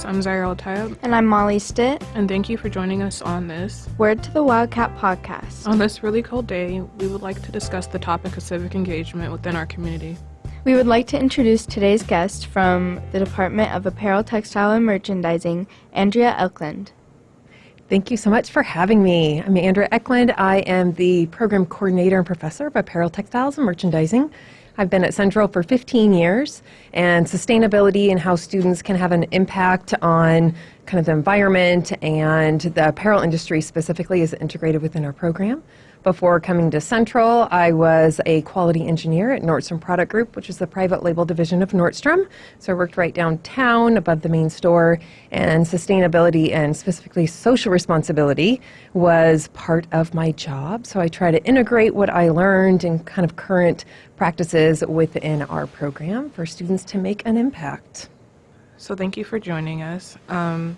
Wildcats. I'm Zaira. And I'm Molly Stitt. And thank you for joining us on this Word to the Wildcat podcast. On this really cold day, we would like to discuss the topic of civic engagement within our community. We would like to introduce today's guest from the Department of Apparel, Textile, and Merchandising, Andrea Eklund. Thank you so much for having me. I'm Andrea Eklund. I am the Program Coordinator and Professor of Apparel, Textiles, and Merchandising. I've been at Central for 15 years, and sustainability and how students can have an impact on kind of the environment and the apparel industry specifically is integrated within our program. Before coming to Central, I was a quality engineer at Nordstrom Product Group, which is the private label division of Nordstrom. So I worked right downtown above the main store, and sustainability and specifically social responsibility was part of my job. So I try to integrate what I learned and kind of current practices within our program for students to make an impact. So thank you for joining us. I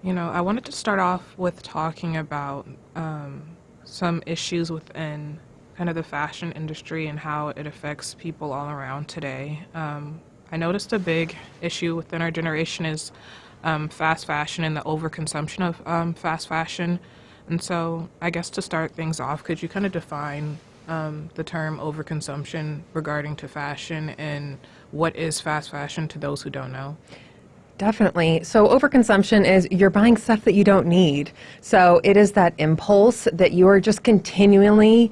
wanted to start off with talking about some issues within kind of the fashion industry and how it affects people all around today. I noticed a big issue within our generation is fast fashion and the overconsumption of fast fashion. And so I guess to start things off, could you kind of define the term overconsumption regarding to fashion and what is fast fashion to those who don't know? Definitely. So overconsumption is you're buying stuff that you don't need. So it is that impulse that you are just continually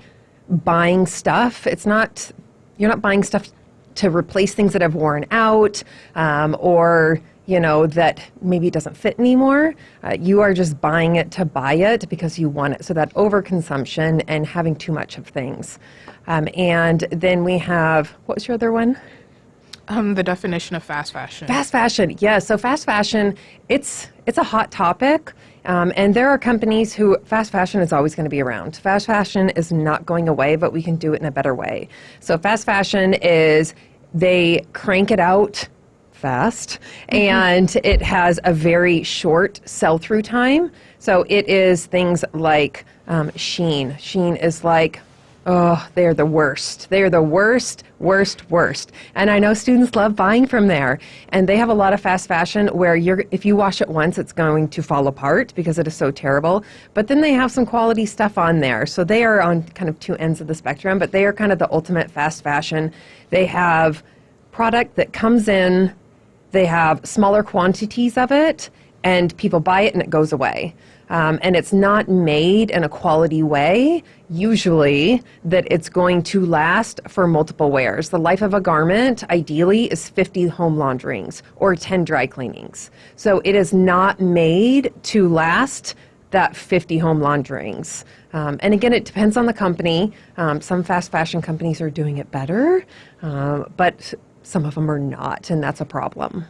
buying stuff. You're not buying stuff to replace things that have worn out or that maybe it doesn't fit anymore. You are just buying it to buy it because you want it. So that overconsumption and having too much of things. And then we have, what was your other one? The definition of fast fashion. Fast fashion, yes. So fast fashion, it's a hot topic, and there are companies who, fast fashion is always going to be around. Fast fashion is not going away, but we can do it in a better way. So fast fashion is, they crank it out fast, and it has a very short sell-through time. So it is things like Shein. Shein is like, oh, they're the worst. They're the worst. And I know students love buying from there. And they have a lot of fast fashion where if you wash it once, it's going to fall apart because it is so terrible. But then they have some quality stuff on there. So they are on kind of two ends of the spectrum, but they are kind of the ultimate fast fashion. They have product that comes in, they have smaller quantities of it, and people buy it and it goes away. And it's not made in a quality way, usually, that it's going to last for multiple wears. The life of a garment, ideally, is 50 home launderings or 10 dry cleanings. So it is not made to last that 50 home launderings. And again, it depends on the company. Some fast fashion companies are doing it better, but some of them are not, and that's a problem.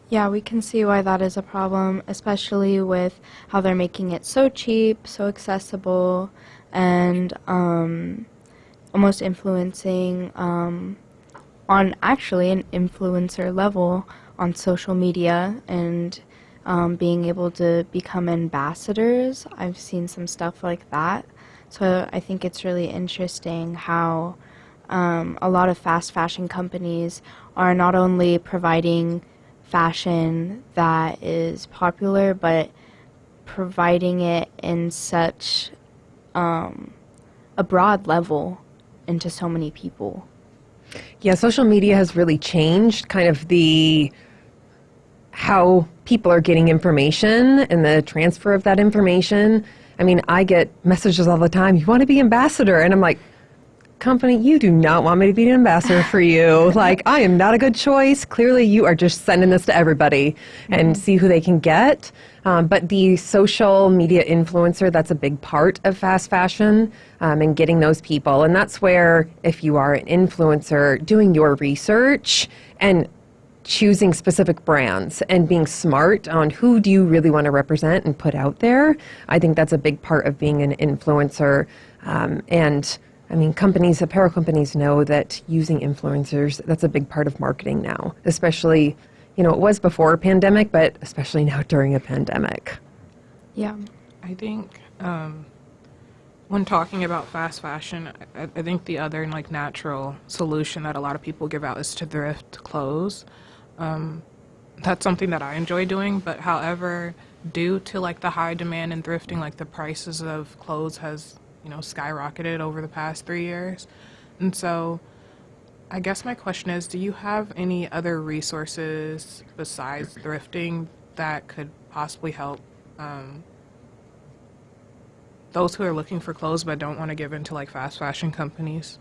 Yeah, we can see why that is a problem, especially with how they're making it so cheap, so accessible, and almost influencing on actually an influencer level on social media and being able to become ambassadors. I've seen some stuff like that. So I think it's really interesting how a lot of fast fashion companies are not only providing fashion that is popular, but providing it in such a broad level into so many people. Yeah, social media has really changed kind of how people are getting information and the transfer of that information. I mean, I get messages all the time, you want to be ambassador? And I'm like, company, you do not want me to be an ambassador for you. Like, I am not a good choice. Clearly, you are just sending this to everybody and see who they can get. But the social media influencer, that's a big part of fast fashion and getting those people. And that's where, if you are an influencer, doing your research and choosing specific brands and being smart on who do you really want to represent and put out there. I think that's a big part of being an influencer. And I mean, apparel companies know that using influencers, that's a big part of marketing now, especially, it was before a pandemic, but especially now during a pandemic. Yeah. I think when talking about fast fashion, I think the other natural solution that a lot of people give out is to thrift clothes. That's something that I enjoy doing. But however, due to like the high demand in thrifting, like the prices of clothes has, skyrocketed over the past 3 years. And so I guess my question is, do you have any other resources besides thrifting that could possibly help those who are looking for clothes but don't want to give into like fast fashion companies?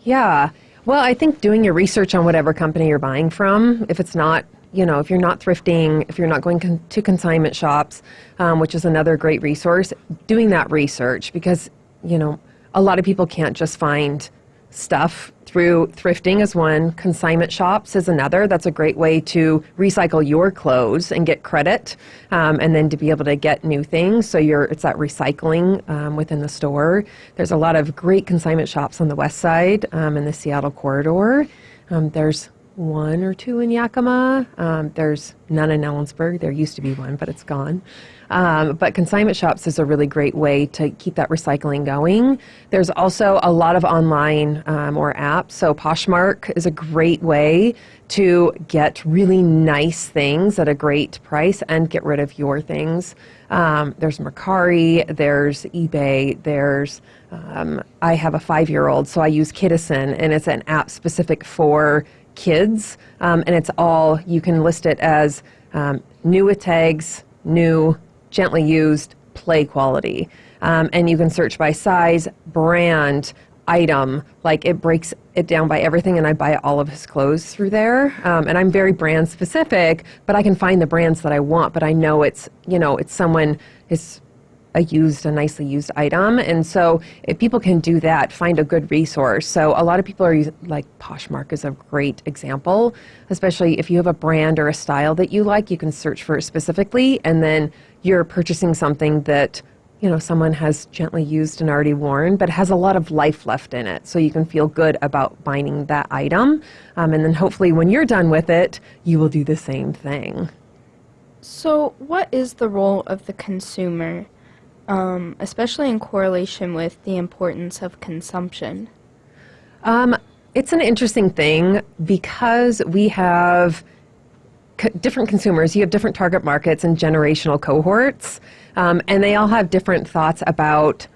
Yeah. Well, I think doing your research on whatever company you're buying from, if it's not, if you're not thrifting, if you're not going to consignment shops, which is another great resource, doing that research because, a lot of people can't just find stuff through thrifting is one, consignment shops is another. That's a great way to recycle your clothes and get credit, and then to be able to get new things. So it's that recycling within the store. There's a lot of great consignment shops on the west side in the Seattle corridor. There's one or two in Yakima. There's none in Ellensburg. There used to be one, but it's gone. But consignment shops is a really great way to keep that recycling going. There's also a lot of online or apps. So Poshmark is a great way to get really nice things at a great price and get rid of your things. There's Mercari, there's eBay, there's I have a 5-year-old, so I use Kittison, and it's an app specific for kids, and it's all, you can list it as new with tags, new, gently used, play quality. And you can search by size, brand, item, like it breaks it down by everything, and I buy all of his clothes through there. And I'm very brand specific, but I can find the brands that I want, but I know it's a nicely used item. And so if people can do that, find a good resource. So a lot of people are using, like Poshmark is a great example, especially if you have a brand or a style that you like, you can search for it specifically, and then you're purchasing something that, someone has gently used and already worn, but has a lot of life left in it. So you can feel good about buying that item. And then hopefully when you're done with it, you will do the same thing. So what is the role of the consumer, especially in correlation with the importance of consumption? It's an interesting thing because we have different consumers. You have different target markets and generational cohorts, and they all have different thoughts about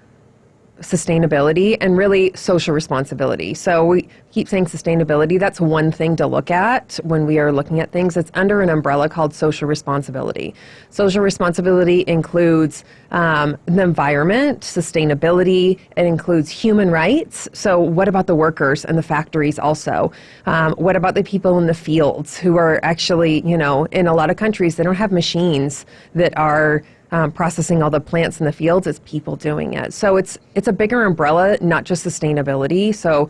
sustainability and really social responsibility. So we keep saying sustainability. That's one thing to look at when we are looking at things. It's under an umbrella called social responsibility. Social responsibility includes the environment, sustainability. It includes human rights. So what about the workers and the factories also? What about the people in the fields who are actually, in a lot of countries, they don't have machines that are processing all the plants in the fields. It's people doing it. So it's a bigger umbrella, not just sustainability. So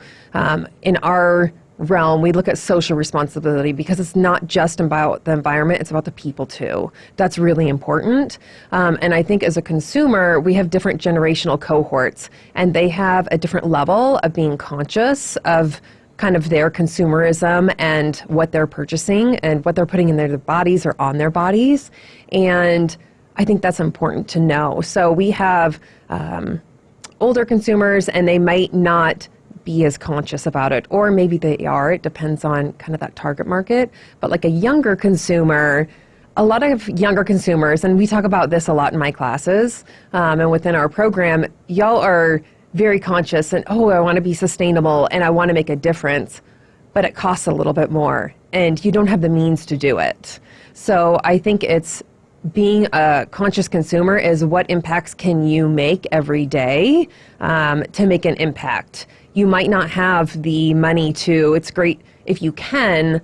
in our realm, we look at social responsibility because it's not just about the environment, it's about the people too. That's really important. And I think as a consumer, we have different generational cohorts, and they have a different level of being conscious of kind of their consumerism and what they're purchasing and what they're putting in their bodies or on their bodies. And I think that's important to know. So we have older consumers, and they might not be as conscious about it, or maybe they are. It depends on kind of that target market. But like a younger consumer, a lot of younger consumers, and we talk about this a lot in my classes and within our program, y'all are very conscious and, I want to be sustainable and I want to make a difference, but it costs a little bit more and you don't have the means to do it. So I think it's being a conscious consumer is what impacts can you make every day to make an impact. You might not have the money to, it's great if you can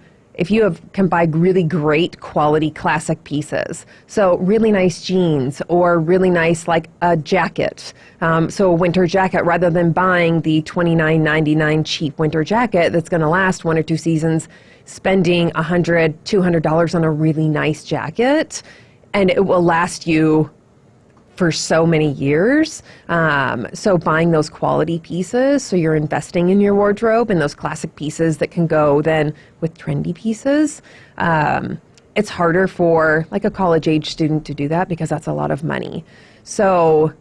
buy really great quality classic pieces. So really nice jeans or really nice like a jacket. So a winter jacket, rather than buying the $29.99 cheap winter jacket that's going to last 1 or 2 seasons, spending $100, $200 on a really nice jacket, and it will last you for so many years. So buying those quality pieces, so you're investing in your wardrobe and those classic pieces that can go then with trendy pieces. It's harder for like a college age student to do that because that's a lot of money. So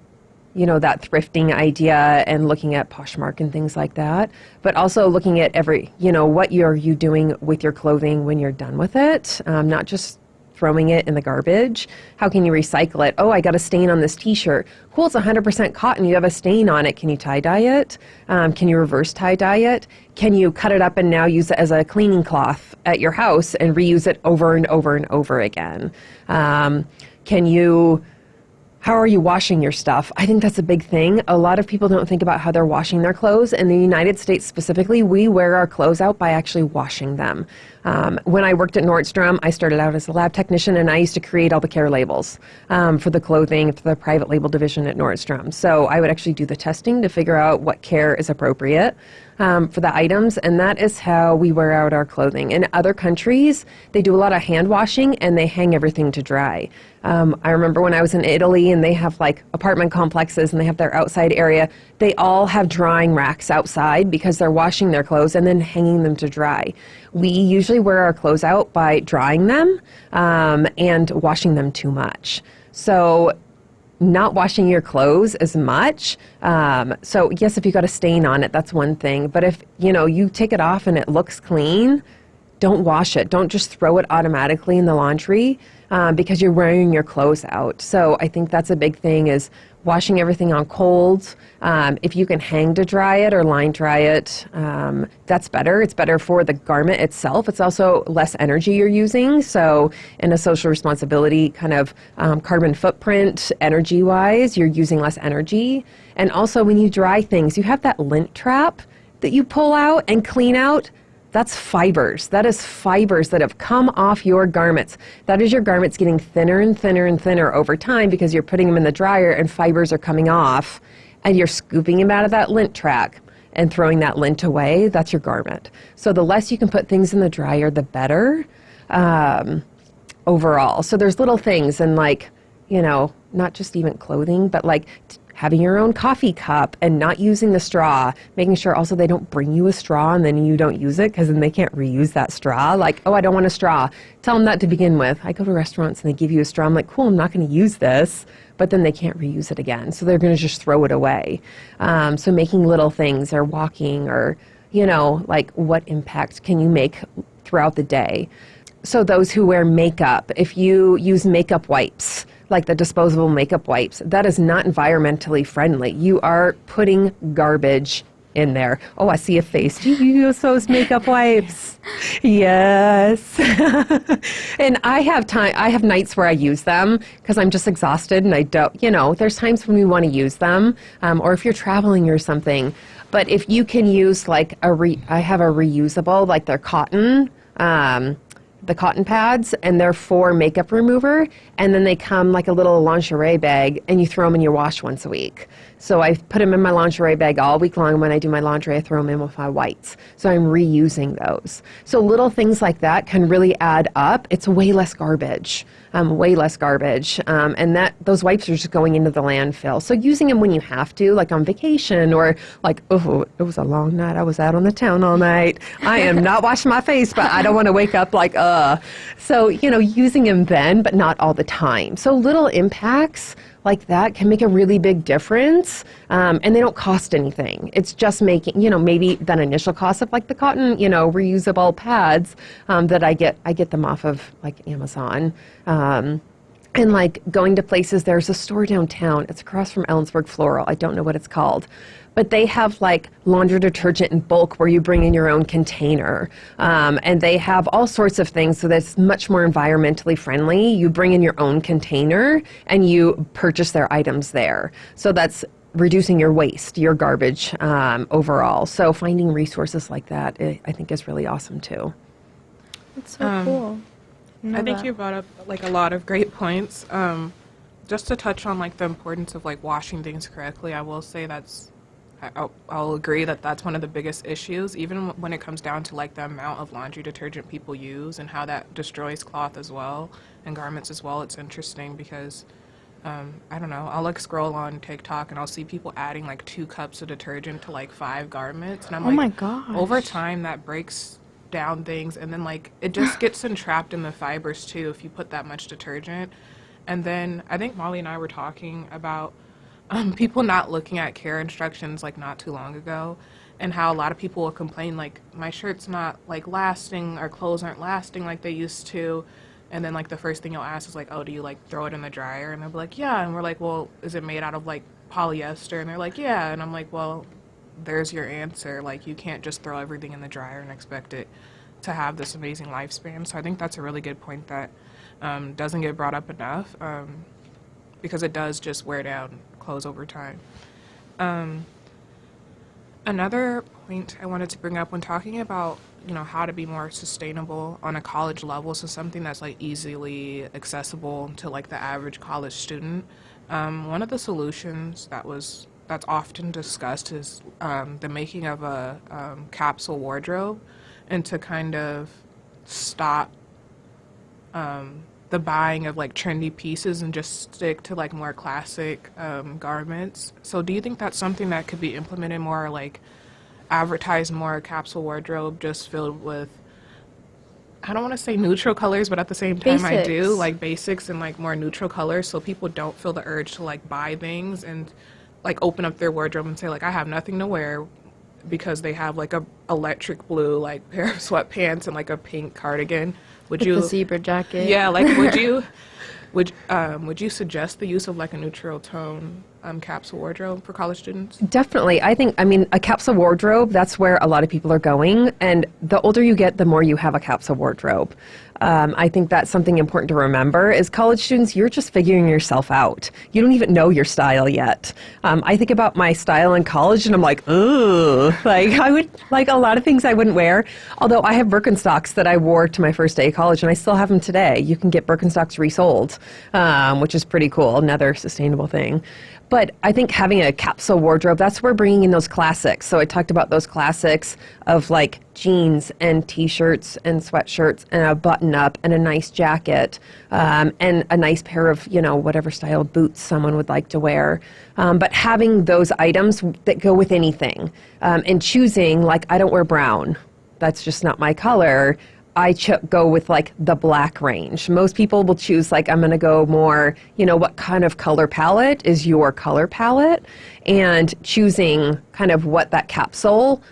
that thrifting idea and looking at Poshmark and things like that, but also looking at what you doing with your clothing when you're done with it, not just throwing it in the garbage. How can you recycle it? Oh, I got a stain on this t-shirt. Cool, it's 100% cotton. You have a stain on it. Can you tie-dye it? Can you reverse tie-dye it? Can you cut it up and now use it as a cleaning cloth at your house and reuse it over and over and over again? How are you washing your stuff? I think that's a big thing. A lot of people don't think about how they're washing their clothes. In the United States specifically, we wear our clothes out by actually washing them. When I worked at Nordstrom, I started out as a lab technician, and I used to create all the care labels for the clothing, for the private label division at Nordstrom. So I would actually do the testing to figure out what care is appropriate for the items, and that is how we wear out our clothing. In other countries, they do a lot of hand washing, and they hang everything to dry. I remember when I was in Italy, and they have like apartment complexes, and they have their outside area. They all have drying racks outside because they're washing their clothes and then hanging them to dry. We usually wear our clothes out by drying them and washing them too much. So not washing your clothes as much. So yes, if you got a stain on it, that's one thing. But if you take it off and it looks clean, don't wash it. Don't just throw it automatically in the laundry because you're wearing your clothes out. So I think that's a big thing, is washing everything on cold. If you can hang to dry it or line dry it, that's better. It's better for the garment itself. It's also less energy you're using. So in a social responsibility kind of carbon footprint, energy-wise, you're using less energy. And also when you dry things, you have that lint trap that you pull out and clean out. That's fibers. That is fibers that have come off your garments. That is your garments getting thinner and thinner and thinner over time because you're putting them in the dryer and fibers are coming off, and you're scooping them out of that lint track and throwing that lint away. That's your garment. So the less you can put things in the dryer, the better overall. So there's little things, and not just even clothing, but having your own coffee cup and not using the straw, making sure also they don't bring you a straw and then you don't use it, because then they can't reuse that straw. Oh, I don't want a straw. Tell them that to begin with. I go to restaurants and they give you a straw. I'm like, cool, I'm not going to use this, but then they can't reuse it again. So they're going to just throw it away. So making little things, or walking, or, what impact can you make throughout the day? So those who wear makeup, if you use makeup wipes, like the disposable makeup wipes, that is not environmentally friendly. You are putting garbage in there. Oh, I see a face. Do you use those makeup wipes? Yes. And I have nights where I use them because I'm just exhausted and I don't, there's times when we want to use them, or if you're traveling or something. But if you can use I have a reusable, they're cotton, the cotton pads, and they're for makeup remover, and then they come like a little lingerie bag, and you throw them in your wash once a week. So I put them in my lingerie bag all week long. When I do my laundry, I throw them in with my whites. So I'm reusing those. So little things like that can really add up. It's way less garbage, and those wipes are just going into the landfill. So using them when you have to, like on vacation, or oh, it was a long night. I was out on the town all night. I am not washing my face, but I don't want to wake up So, using them then, but not all the time. So little impacts like that can make a really big difference, and they don't cost anything. It's just making, maybe that initial cost of the cotton, reusable pads that I get them off of Amazon. And going to places, there's a store downtown. It's across from Ellensburg Floral. I don't know what it's called. But they have laundry detergent in bulk where you bring in your own container. And they have all sorts of things so that's much more environmentally friendly. You bring in your own container and you purchase their items there. So that's reducing your waste, your garbage overall. So finding resources like that, I think, is really awesome too. That's so cool. I think you brought up a lot of great points. Just to touch on the importance of washing things correctly, I will say I'll agree that that's one of the biggest issues, even when it comes down to the amount of laundry detergent people use and how that destroys cloth as well and garments as well. It's interesting because I don't know, I'll scroll on TikTok and I'll see people adding 2 cups of detergent to 5 garments, and I'm oh my gosh. Over time that breaks down things, and then it just gets entrapped in the fibers too if you put that much detergent. And then I think Molly and I were talking about people not looking at care instructions like not too long ago, and how a lot of people will complain like my shirt's not like lasting, or clothes aren't lasting like they used to. And then like the first thing you'll ask is like, oh, do you like throw it in the dryer? And they'll be like, yeah. And we're like, well, is it made out of like polyester? And they're like, yeah. And I'm like, well, there's your answer. Like, you can't just throw everything in the dryer and expect it to have this amazing lifespan. So I think that's a really good point that doesn't get brought up enough, because it does just wear down clothes over time. Another point I wanted to bring up when talking about, how to be more sustainable on a college level, so something that's like easily accessible to like the average college student. One of the solutions that's often discussed is the making of a capsule wardrobe, and to kind of stop the buying of like trendy pieces and just stick to like more classic garments. So do you think that's something that could be implemented more, like advertise more, a capsule wardrobe just filled with, I don't want to say neutral colors, but at the same time I do, Basics. like basics and like more neutral colors, so people don't feel the urge to like buy things and like open up their wardrobe and say like I have nothing to wear, because they have like a electric blue like pair of sweatpants and like a pink cardigan. Would With you, the zebra jacket. yeah, like would you suggest the use of like a neutral tone capsule wardrobe for college students? Definitely. I mean, a capsule wardrobe, that's where a lot of people are going. And the older you get, the more you have a capsule wardrobe. I think that's something important to remember. As college students, you're just figuring yourself out. You don't even know your style yet. I think about my style in college and I'm like, ugh. Like, I would, like a lot of things I wouldn't wear. Although I have Birkenstocks that I wore to my first day of college and I still have them today. You can get Birkenstocks resold, which is pretty cool. Another sustainable thing. But I think having a capsule wardrobe, that's where bringing in those classics. So I talked about those classics of like jeans and t-shirts and sweatshirts and a button-up and a nice jacket, and a nice pair of, whatever style boots someone would like to wear. But having those items that go with anything, and choosing, like, I don't wear brown. That's just not my color. I go with like the black range. Most people will choose like, I'm going to go more, what kind of color palette is your color palette, and choosing kind of what that capsule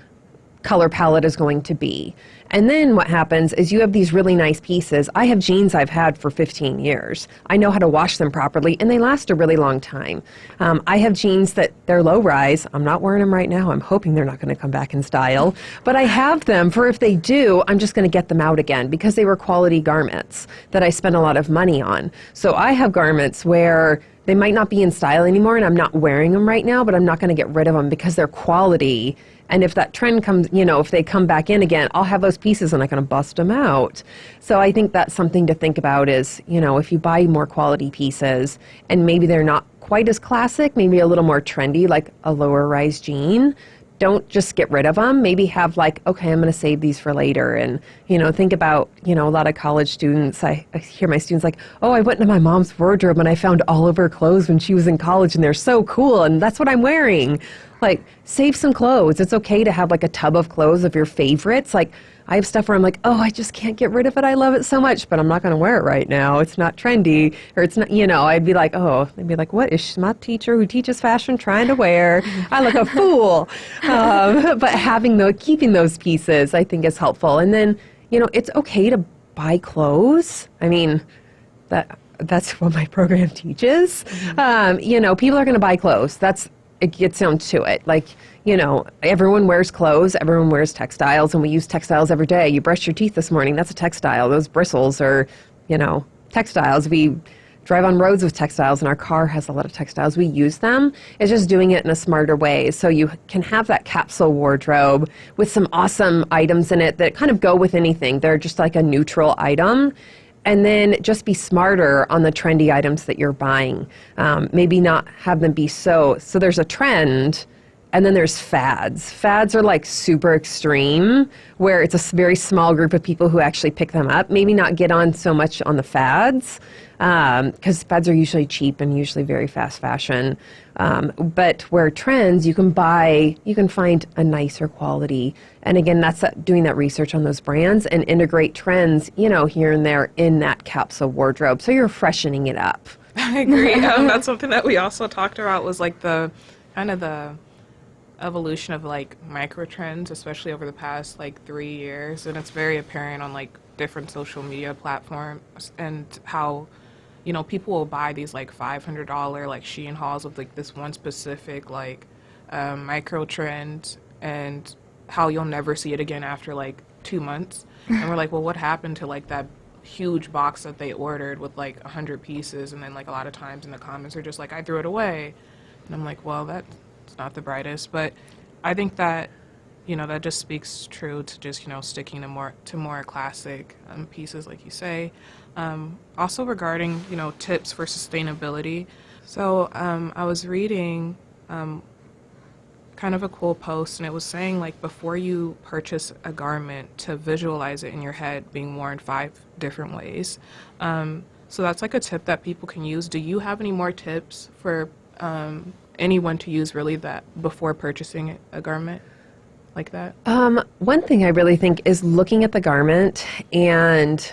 color palette is going to be. And then what happens is you have these really nice pieces. I have jeans I've had for 15 years. I know how to wash them properly, and they last a really long time. I have jeans that they're low rise. I'm not wearing them right now. I'm hoping they're not going to come back in style. But I have them for if they do, I'm just going to get them out again because they were quality garments that I spent a lot of money on. So I have garments where they might not be in style anymore and I'm not wearing them right now, but I'm not going to get rid of them because they're quality. And if that trend comes, if they come back in again, I'll have those pieces and I'm going to bust them out. So I think that's something to think about is, if you buy more quality pieces and maybe they're not quite as classic, maybe a little more trendy, like a lower rise jean, don't just get rid of them. Maybe have like, okay, I'm going to save these for later. And, think about, a lot of college students. I hear my students like, oh, I went into my mom's wardrobe and I found all of her clothes when she was in college and they're so cool. And that's what I'm wearing. Like, save some clothes. It's okay to have like a tub of clothes of your favorites. Like, I have stuff where I'm like, oh, I just can't get rid of it. I love it so much, but I'm not going to wear it right now. It's not trendy, or it's not, I'd be like, oh, they'd be like, what is my teacher who teaches fashion trying to wear? I look a fool. But keeping those pieces, I think is helpful. And then, it's okay to buy clothes. I mean, that's what my program teaches. Mm-hmm. People are going to buy clothes. It gets down to it. Like, everyone wears clothes, everyone wears textiles, and we use textiles every day. You brush your teeth this morning, that's a textile. Those bristles are, textiles. We drive on roads with textiles, and our car has a lot of textiles. We use them. It's just doing it in a smarter way. So you can have that capsule wardrobe with some awesome items in it that kind of go with anything. They're just like a neutral item. And then just be smarter on the trendy items that you're buying. Maybe not have them be so there's a trend, and then there's fads. Fads are like super extreme, where it's a very small group of people who actually pick them up. Maybe not get on so much on the fads, because fads are usually cheap and usually very fast fashion. But where trends, you can find a nicer quality. And again, that's doing that research on those brands and integrate trends, here and there in that capsule wardrobe. So you're freshening it up. I agree. That's something that we also talked about was like the kind of the evolution of like micro trends, especially over the past like 3 years, and it's very apparent on like different social media platforms and how people will buy these like $500 like Shein hauls of like this one specific like micro trend and how you'll never see it again after like 2 months. And we're like, well, what happened to like that huge box that they ordered with like 100 pieces? And then like a lot of times in the comments are just like, I threw it away. And I'm like, well, that's not the brightest. But I think that, that just speaks true to just, sticking to more classic pieces, like you say. Also regarding, tips for sustainability. So I was reading kind of a cool post, and it was saying like before you purchase a garment to visualize it in your head being worn 5 different ways. So that's like a tip that people can use. Do you have any more tips for anyone to use really that before purchasing a garment like that? One thing I really think is looking at the garment, and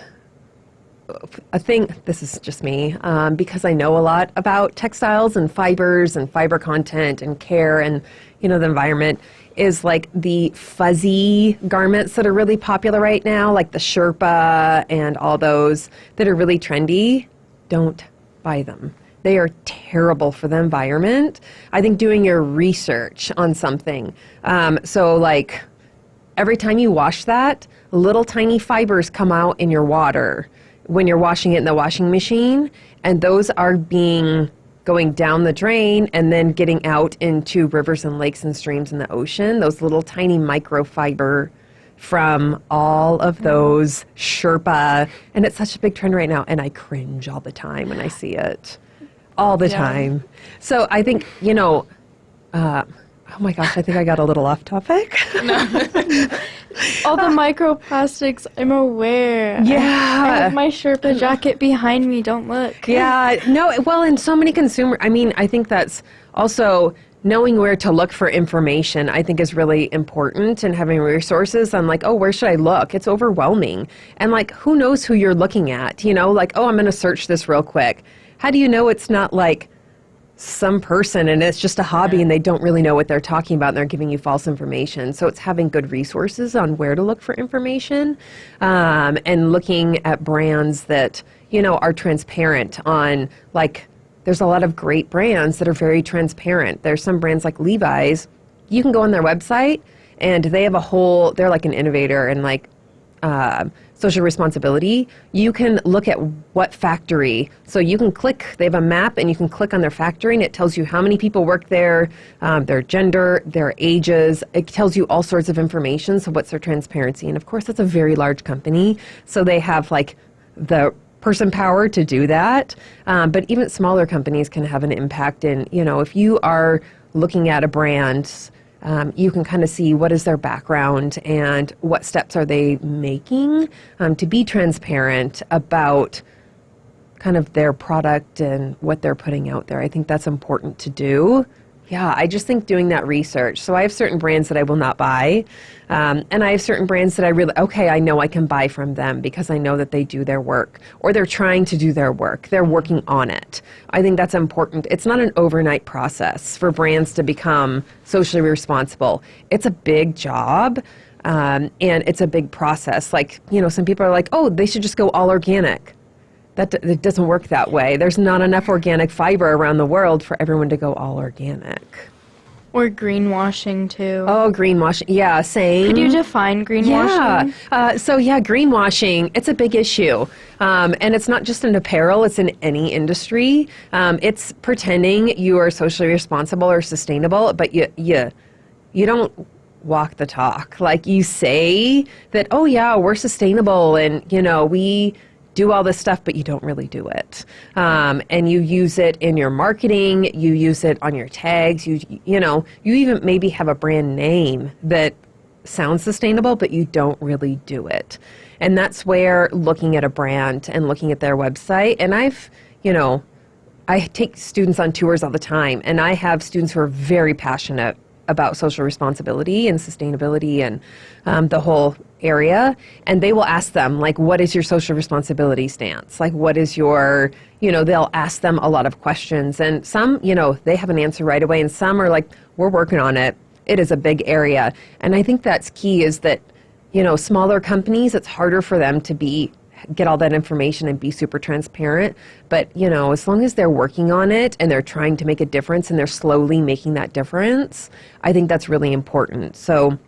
I think this is just me, because I know a lot about textiles and fibers and fiber content and care and, the environment, is like the fuzzy garments that are really popular right now, like the Sherpa and all those that are really trendy. Don't buy them. They are terrible for the environment. I think doing your research on something. So like every time you wash that, little tiny fibers come out in your water when you're washing it in the washing machine, and those are going down the drain and then getting out into rivers and lakes and streams in the ocean. Those little tiny microfiber from all of those Sherpa, and it's such a big trend right now, and I cringe all the time when I see it. All the time. So I think, oh my gosh, I think I got a little off topic. All the microplastics, I'm aware. Yeah. I have my Sherpa jacket behind me, don't look. Yeah, no, well, and so many I think that's also knowing where to look for information, I think is really important, and having resources on like, oh, where should I look? It's overwhelming. And like, who knows who you're looking at? Like, oh, I'm going to search this real quick. How do you know it's not like some person and it's just a hobby and they don't really know what they're talking about and they're giving you false information? So it's having good resources on where to look for information, and looking at brands that, are transparent on, like, there's a lot of great brands that are very transparent. There's some brands like Levi's. You can go on their website and they have they're like an innovator and like, social responsibility. You can look at what factory. So you can click, they have a map and you can click on their factory and it tells you how many people work there, their gender, their ages. It tells you all sorts of information. So what's their transparency? And of course, that's a very large company. So they have like the person power to do that. But even smaller companies can have an impact in, if you are looking at a brand, you can kind of see what is their background and what steps are they making to be transparent about kind of their product and what they're putting out there. I think that's important to do. Yeah, I just think doing that research. So I have certain brands that I will not buy, and I have certain brands that I know I can buy from them because I know that they do their work, or they're trying to do their work. They're working on it. I think that's important. It's not an overnight process for brands to become socially responsible. It's a big job, and it's a big process. Like, some people are like, oh, they should just go all organic. It doesn't work that way. There's not enough organic fiber around the world for everyone to go all organic. Or greenwashing, too. Oh, greenwashing. Yeah, same. Could you define greenwashing? Yeah. Greenwashing, it's a big issue. And it's not just in apparel, it's in any industry. It's pretending you are socially responsible or sustainable, but you don't walk the talk. Like, you say that, oh, yeah, we're sustainable and, we do all this stuff, but you don't really do it. And you use it in your marketing, you use it on your tags, you even maybe have a brand name that sounds sustainable, but you don't really do it. And that's where looking at a brand and looking at their website, and I take students on tours all the time, and I have students who are very passionate about social responsibility and sustainability and the whole area. And they will ask them, like, what is your social responsibility stance? Like, what is your, they'll ask them a lot of questions. And some, they have an answer right away. And some are like, we're working on it. It is a big area. And I think that's key is that, smaller companies, it's harder for them to get all that information and be super transparent. But, as long as they're working on it and they're trying to make a difference and they're slowly making that difference, I think that's really important. So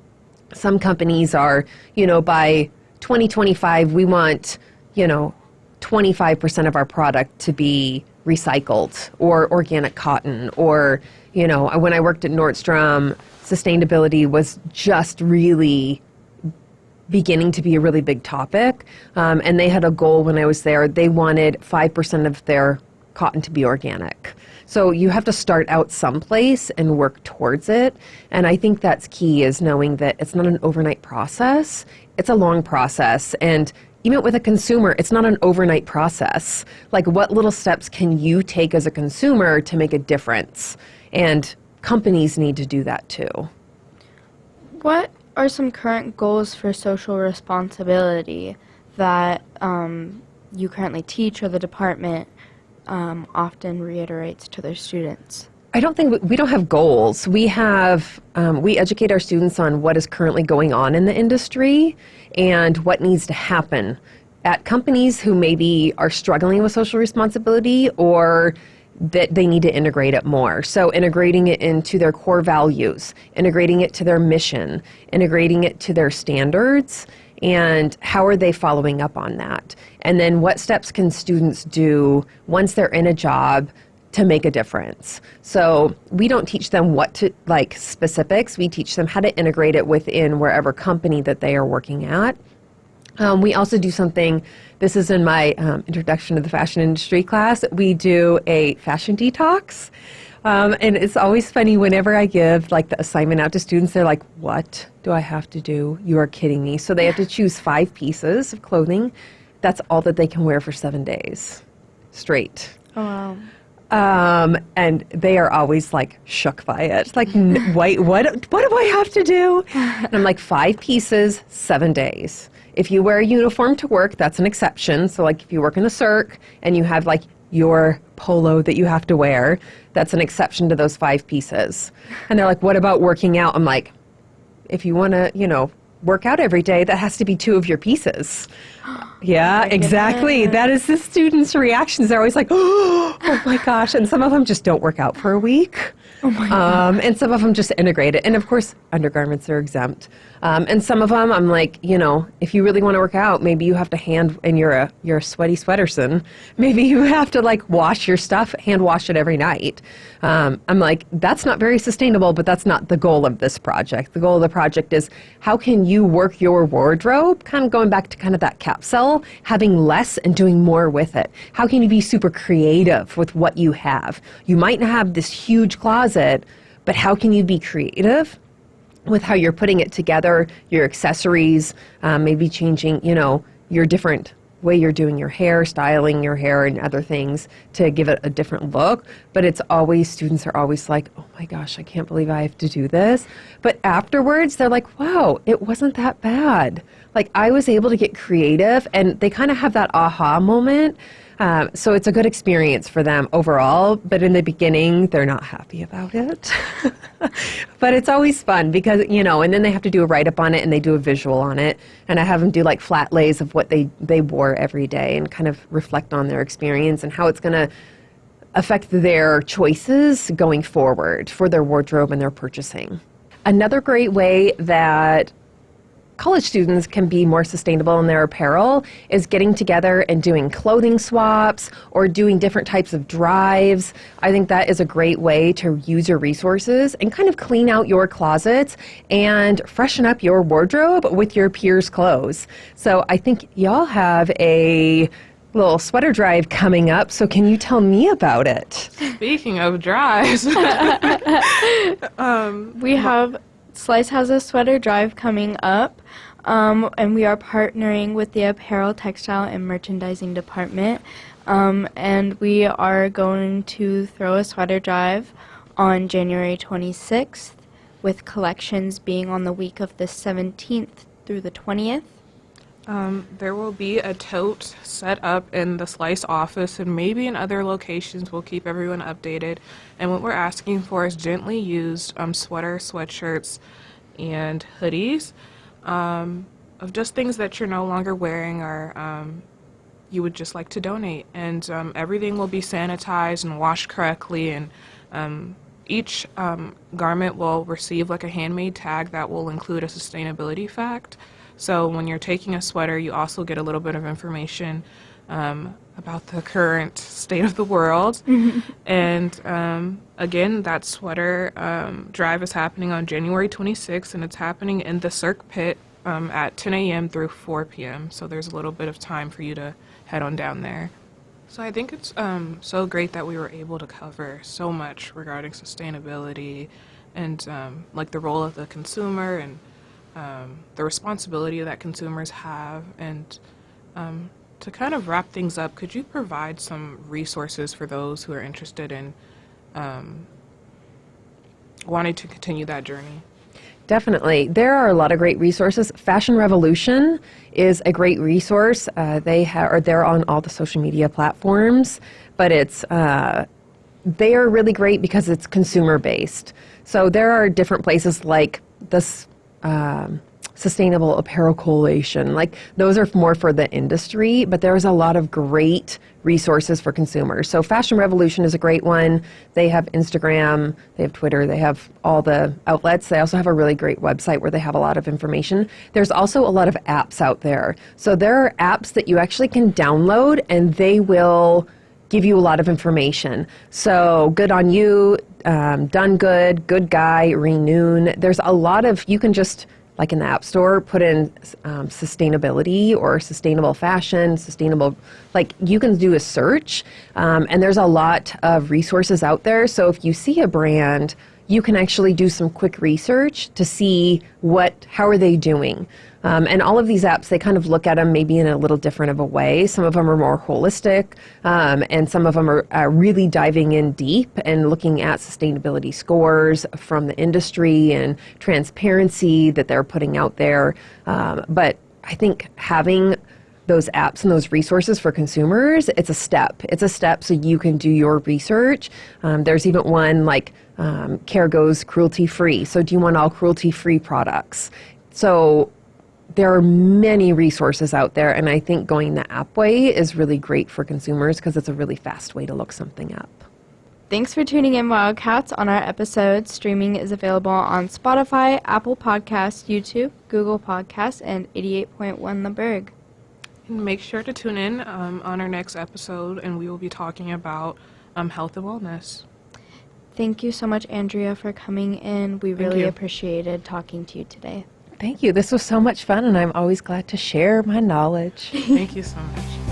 some companies are, by 2025, we want, 25% of our product to be recycled or organic cotton. Or, when I worked at Nordstrom, sustainability was just really beginning to be a really big topic. And they had a goal when I was there. They wanted 5% of their cotton to be organic. So you have to start out someplace and work towards it. And I think that's key, is knowing that it's not an overnight process. It's a long process. And even with a consumer, it's not an overnight process. Like, what little steps can you take as a consumer to make a difference? And companies need to do that too. What are some current goals for social responsibility that you currently teach, or the department often reiterates to their students? I don't think we don't have goals. We have we educate our students on what is currently going on in the industry and what needs to happen at companies who maybe are struggling with social responsibility, or that they need to integrate it more. So integrating it into their core values, integrating it to their mission, integrating it to their standards, and how are they following up on that? And then what steps can students do once they're in a job to make a difference? So we don't teach them what to, like, specifics. We teach them how to integrate it within wherever company that they are working at. We also do something, this is in my introduction to the fashion industry class, we do a fashion detox. And it's always funny whenever I give like the assignment out to students, they're like, what do I have to do? You are kidding me. So they have to choose 5 pieces of clothing. That's all that they can wear for 7 days straight. Oh, wow. And they are always like shook by it. Like, wait, what do I have to do? And I'm like, 5 pieces, 7 days. If you wear a uniform to work, that's an exception. So like if you work in the circ and you have like your polo that you have to wear, that's an exception to those 5 pieces. And they're like, what about working out? I'm like, if you want to, work out every day, that has to be 2 of your pieces. Yeah, exactly. That is the students' reactions. They're always like, oh my gosh. And some of them just don't work out for a week. Oh my God. And some of them just integrate it. And of course, undergarments are exempt. And some of them, I'm like, if you really want to work out, maybe you have to and you're a sweaty sweaterson. Maybe you have to like wash your stuff, hand wash it every night. I'm like, that's not very sustainable, but that's not the goal of this project. The goal of the project is how can you work your wardrobe, kind of going back to kind of that capsule, having less and doing more with it. How can you be super creative with what you have? You might not have this huge closet, but how can you be creative with how you're putting it together, your accessories, maybe changing, your different way you're doing your hair, styling your hair and other things to give it a different look. But it's always, students are always like, oh my gosh, I can't believe I have to do this. But afterwards, they're like, wow, it wasn't that bad. Like, I was able to get creative, and they kind of have that aha moment. So it's a good experience for them overall, but in the beginning, they're not happy about it. But it's always fun because, and then they have to do a write-up on it, and they do a visual on it. And I have them do like flat lays of what they wore every day and kind of reflect on their experience and how it's going to affect their choices going forward for their wardrobe and their purchasing. Another great way that college students can be more sustainable in their apparel is getting together and doing clothing swaps or doing different types of drives. I think that is a great way to use your resources and kind of clean out your closets and freshen up your wardrobe with your peers' clothes. So I think y'all have a little sweater drive coming up, so can you tell me about it? Speaking of drives, Slice has a sweater drive coming up, and we are partnering with the Apparel, Textile, and Merchandising Department, and we are going to throw a sweater drive on January 26th with collections being on the week of the 17th through the 20th? There will be a tote set up in the Slice office and maybe in other locations. We'll keep everyone updated. And what we're asking for is gently used sweaters, sweatshirts, and hoodies of just things that you're no longer wearing or you would just like to donate. And everything will be sanitized and washed correctly. And each garment will receive like a handmade tag that will include a sustainability fact. So when you're taking a sweater, you also get a little bit of information about the current state of the world. And again, that sweater drive is happening on January 26th, and it's happening in the Cirque Pit at 10 a.m. through 4 p.m. So there's a little bit of time for you to head on down there. So I think it's so great that we were able to cover so much regarding sustainability and like the role of the consumer and the responsibility that consumers have. And to kind of wrap things up, could you provide some resources for those who are interested in wanting to continue that journey? Definitely. There are a lot of great resources. Fashion Revolution is a great resource. They're on all the social media platforms, but they are really great because it's consumer based. So there are different places like this Sustainable Apparel Coalition. Like those are more for the industry, but there's a lot of great resources for consumers. So Fashion Revolution is a great one. They have Instagram, they have Twitter, they have all the outlets. They also have a really great website where they have a lot of information. There's also a lot of apps out there. So there are apps that you actually can download and they will give you a lot of information. So Good on You, Done Good, Good Guy, Renoon. There's a lot of, you can just, like in the App Store, put in sustainability or sustainable fashion, sustainable, like you can do a search, and there's a lot of resources out there. So if you see a brand, you can actually do some quick research to see how are they doing. And all of these apps, they kind of look at them maybe in a little different of a way. Some of them are more holistic, and some of them are really diving in deep and looking at sustainability scores from the industry and transparency that they're putting out there. But I think having those apps and those resources for consumers, it's a step. It's a step so you can do your research. There's even one like Care Goes cruelty-free. So do you want all cruelty-free products? So there are many resources out there, and I think going the app way is really great for consumers because it's a really fast way to look something up. Thanks for tuning in, Wildcats. On our episode, streaming is available on Spotify, Apple Podcasts, YouTube, Google Podcasts, and 88.1 The Berg. And make sure to tune in on our next episode, and we will be talking about health and wellness. Thank you so much, Andrea, for coming in. We really appreciated talking to you today. Thank you. This was so much fun, and I'm always glad to share my knowledge. Thank you so much.